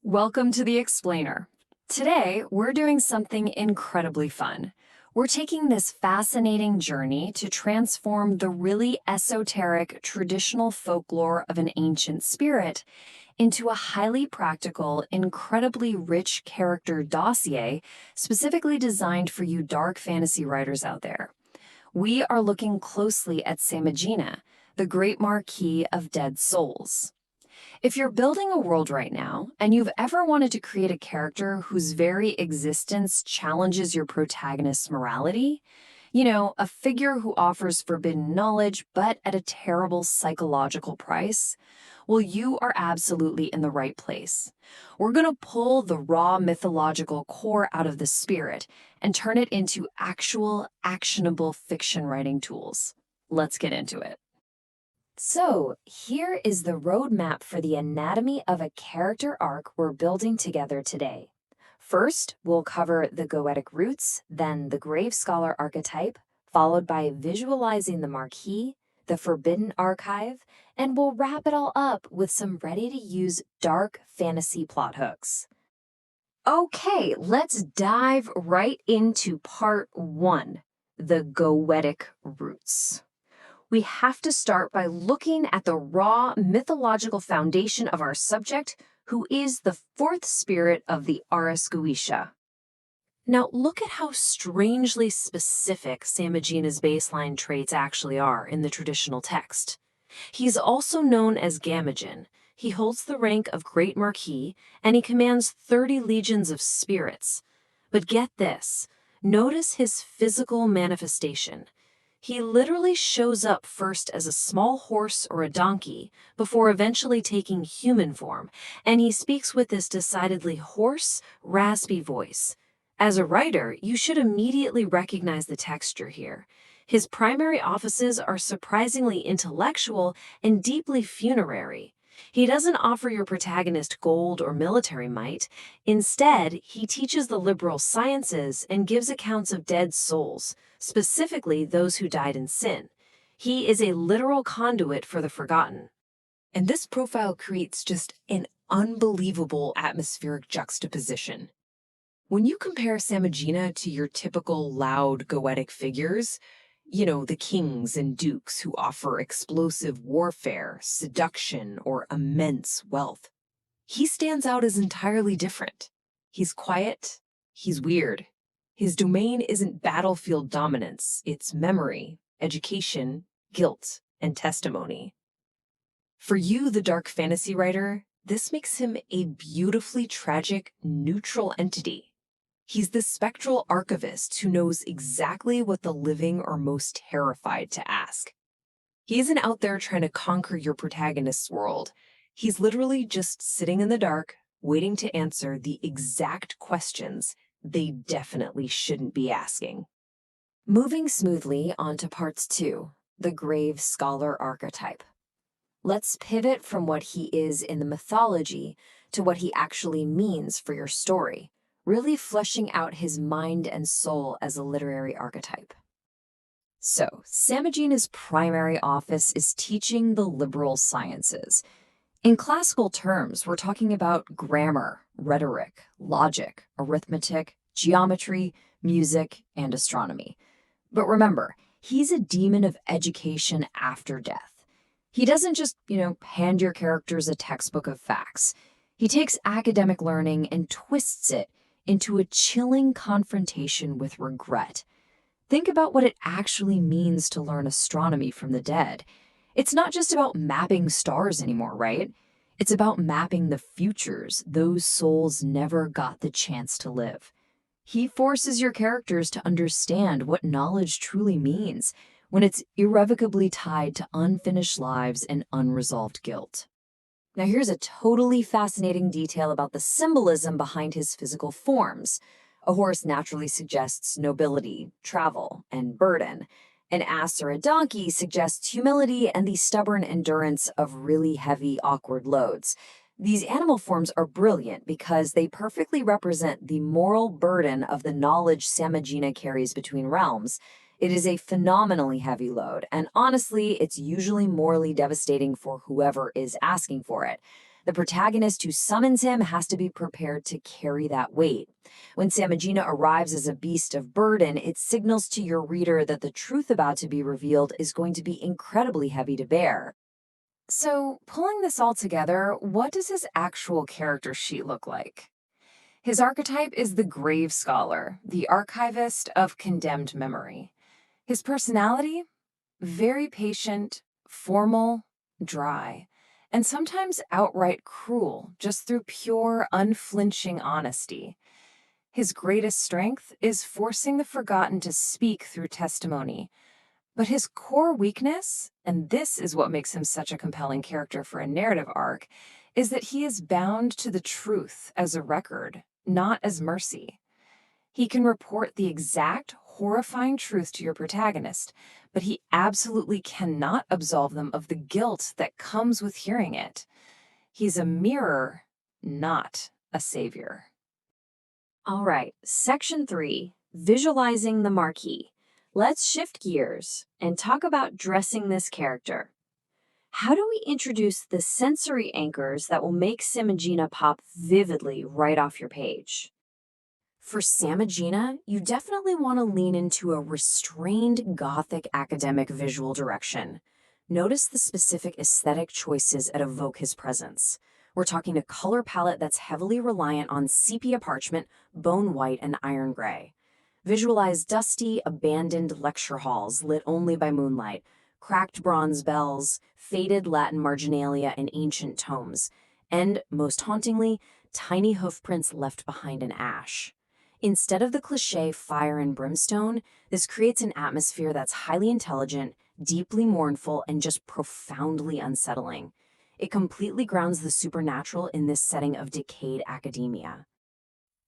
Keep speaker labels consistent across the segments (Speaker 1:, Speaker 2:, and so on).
Speaker 1: Welcome to the Explainer. Today, we're doing something incredibly fun. We're taking this fascinating journey to transform the really esoteric traditional folklore of an ancient spirit into a highly practical, incredibly rich character dossier specifically designed for you dark fantasy writers out there. We are looking closely at Samigina, the Great Marquis of Dead Souls. If you're building a world right now, and you've ever wanted to create a character whose very existence challenges your protagonist's morality, a figure who offers forbidden knowledge but at a terrible psychological price, well, you are absolutely in the right place. We're going to pull the raw mythological core out of the spirit and turn it into actual, actionable fiction writing tools. Let's get into it.
Speaker 2: So, here is the roadmap for the anatomy of a character arc we're building together today. First, we'll cover the Goetic roots, then the grave scholar archetype, followed by visualizing the Marquis, the Forbidden Archive, and we'll wrap it all up with some ready-to-use dark fantasy plot hooks. Okay, let's dive right into part 1, the Goetic roots. We have to start by looking at the raw mythological foundation of our subject, who is the fourth spirit of the Ars Goetia. Now, look at how strangely specific Samigina's baseline traits actually are in the traditional text. He's also known as Gamigin. He holds the rank of Great Marquis, and he commands 30 legions of spirits. But get this, notice his physical manifestation. He literally shows up first as a small horse or a donkey before eventually taking human form, and he speaks with this decidedly hoarse, raspy voice. As a writer, you should immediately recognize the texture here. His primary offices are surprisingly intellectual and deeply funerary. He doesn't offer your protagonist gold or military might. Instead, he teaches the liberal sciences and gives accounts of dead souls, specifically those who died in sin. He is a literal conduit for the forgotten.
Speaker 3: And this profile creates just an unbelievable atmospheric juxtaposition. When you compare Samigina to your typical loud Goetic figures, the kings and dukes who offer explosive warfare, seduction, or immense wealth, he stands out as entirely different. He's quiet, he's weird. His domain isn't battlefield dominance, it's memory, education, guilt, and testimony. For you, the dark fantasy writer, this makes him a beautifully tragic, neutral entity. He's the spectral archivist who knows exactly what the living are most terrified to ask. He isn't out there trying to conquer your protagonist's world. He's literally just sitting in the dark, waiting to answer the exact questions they definitely shouldn't be asking.
Speaker 2: Moving smoothly on to parts 2, the grave scholar archetype. Let's pivot from what he is in the mythology to what he actually means for your story, really fleshing out his mind and soul as a literary archetype. So, Samigina's primary office is teaching the liberal sciences. In classical terms, we're talking about grammar, rhetoric, logic, arithmetic, geometry, music, and astronomy. But remember, he's a demon of education after death. He doesn't just, hand your characters a textbook of facts. He takes academic learning and twists it into a chilling confrontation with regret. Think about what it actually means to learn astronomy from the dead. It's not just about mapping stars anymore, right? It's about mapping the futures those souls never got the chance to live. He forces your characters to understand what knowledge truly means when it's irrevocably tied to unfinished lives and unresolved guilt. Now here's a totally fascinating detail about the symbolism behind his physical forms. A horse naturally suggests nobility, travel, and burden. An ass or a donkey suggests humility and the stubborn endurance of really heavy, awkward loads. These animal forms are brilliant because they perfectly represent the moral burden of the knowledge Samigina carries between realms. It is a phenomenally heavy load, and honestly, it's usually morally devastating for whoever is asking for it. The protagonist who summons him has to be prepared to carry that weight. When Samigina arrives as a beast of burden, it signals to your reader that the truth about to be revealed is going to be incredibly heavy to bear.
Speaker 1: So, pulling this all together, what does his actual character sheet look like? His archetype is the grave scholar, the archivist of condemned memory. His personality? Very patient, formal, dry, and sometimes outright cruel, just through pure, unflinching honesty. His greatest strength is forcing the forgotten to speak through testimony. But his core weakness, and this is what makes him such a compelling character for a narrative arc, is that he is bound to the truth as a record, not as mercy. He can report the exact, horrifying truth to your protagonist, but he absolutely cannot absolve them of the guilt that comes with hearing it. He's a mirror, not a savior.
Speaker 2: All right, Section 3, Visualizing the Marquis. Let's shift gears and talk about dressing this character. How do we introduce the sensory anchors that will make Samigina pop vividly right off your page? For Samigina, you definitely want to lean into a restrained Gothic academic visual direction. Notice the specific aesthetic choices that evoke his presence. We're talking a color palette that's heavily reliant on sepia parchment, bone white, and iron gray. Visualize dusty, abandoned lecture halls lit only by moonlight, cracked bronze bells, faded Latin marginalia, and ancient tomes, and, most hauntingly, tiny hoofprints left behind in ash. Instead of the cliché fire and brimstone, this creates an atmosphere that's highly intelligent, deeply mournful, and just profoundly unsettling. It completely grounds the supernatural in this setting of decayed academia.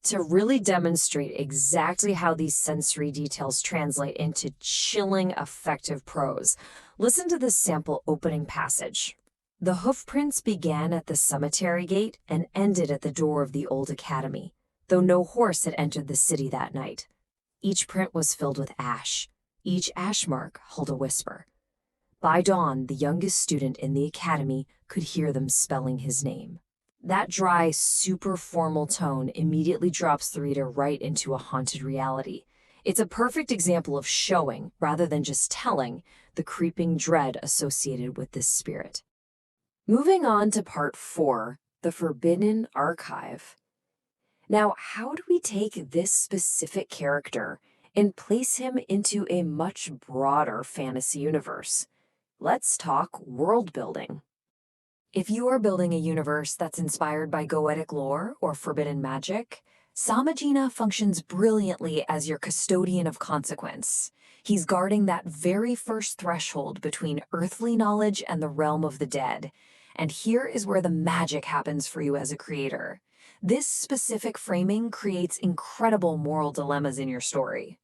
Speaker 2: To really demonstrate exactly how these sensory details translate into chilling, effective prose, listen to this sample opening passage. The hoofprints began at the cemetery gate and ended at the door of the old academy, though no horse had entered the city that night. Each print was filled with ash. Each ash mark held a whisper. By dawn, the youngest student in the academy could hear them spelling his name. That dry, super formal tone immediately drops the reader right into a haunted reality. It's a perfect example of showing, rather than just telling, the creeping dread associated with this spirit. Moving on to part 4, the Forbidden Archive. Now, how do we take this specific character and place him into a much broader fantasy universe? Let's talk world building. If you are building a universe that's inspired by Goetic lore or forbidden magic, Samigina functions brilliantly as your custodian of consequence. He's guarding that very first threshold between earthly knowledge and the realm of the dead. And here is where the magic happens for you as a creator. This specific framing creates incredible moral dilemmas in your story.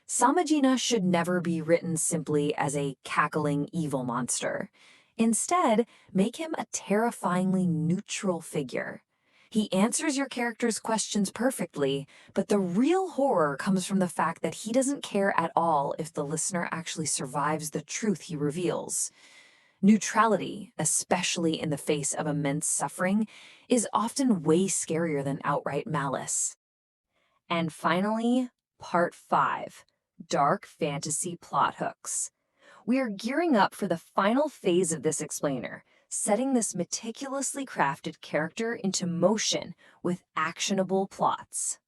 Speaker 2: Samigina should never be written simply as a cackling evil monster. Instead, make him a terrifyingly neutral figure. He answers your character's questions perfectly, but the real horror comes from the fact that he doesn't care at all if the listener actually survives the truth he reveals. Neutrality, especially in the face of immense suffering, is often way scarier than outright malice. And finally, part 5, Dark Fantasy Plot Hooks. We are gearing up for the final phase of this explainer, setting this meticulously crafted character into motion with actionable plots.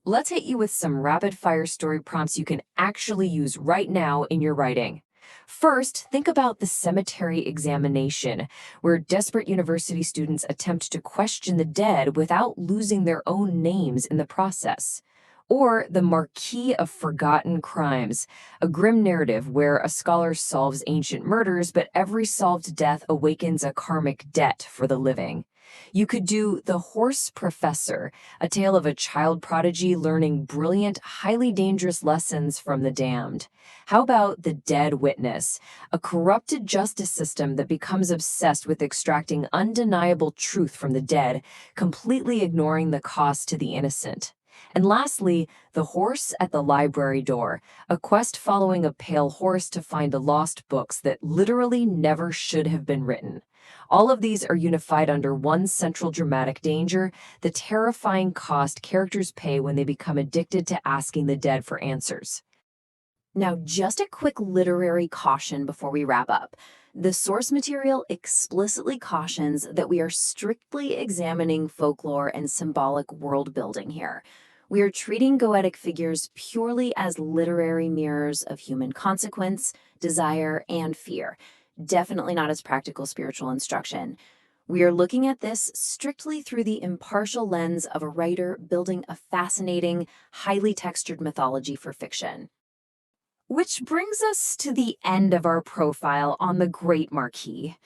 Speaker 2: Let's hit you with some rapid-fire story prompts you can actually use right now in your writing. First, think about the cemetery examination, where desperate university students attempt to question the dead without losing their own names in the process. Or the Marquis of Forgotten Crimes, a grim narrative where a scholar solves ancient murders, but every solved death awakens a karmic debt for the living. You could do The Hoarse Professor, a tale of a child prodigy learning brilliant, highly dangerous lessons from the damned. How about The Dead Witness, a corrupted justice system that becomes obsessed with extracting undeniable truth from the dead, completely ignoring the cost to the innocent? And lastly, The Horse at the Library Door, a quest following a pale horse to find lost books that literally never should have been written. All of these are unified under one central dramatic danger, the terrifying cost characters pay when they become addicted to asking the dead for answers. Now, just a quick literary caution before we wrap up. The source material explicitly cautions that we are strictly examining folklore and symbolic world building here. We are treating Goetic figures purely as literary mirrors of human consequence, desire, and fear, definitely not as practical spiritual instruction. We are looking at this strictly through the impartial lens of a writer building a fascinating, highly textured mythology for fiction. Which brings us to the end of our profile on the Great Marquis.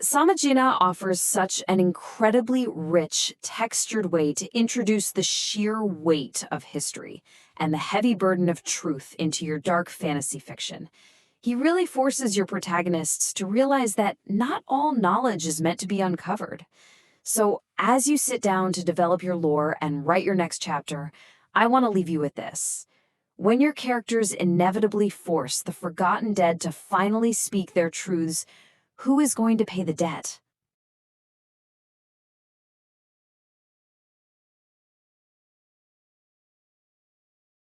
Speaker 2: Samigina offers such an incredibly rich, textured way to introduce the sheer weight of history and the heavy burden of truth into your dark fantasy fiction. He really forces your protagonists to realize that not all knowledge is meant to be uncovered. So, as you sit down to develop your lore and write your next chapter, I want to leave you with this. When your characters inevitably force the forgotten dead to finally speak their truths, who is going to pay the debt?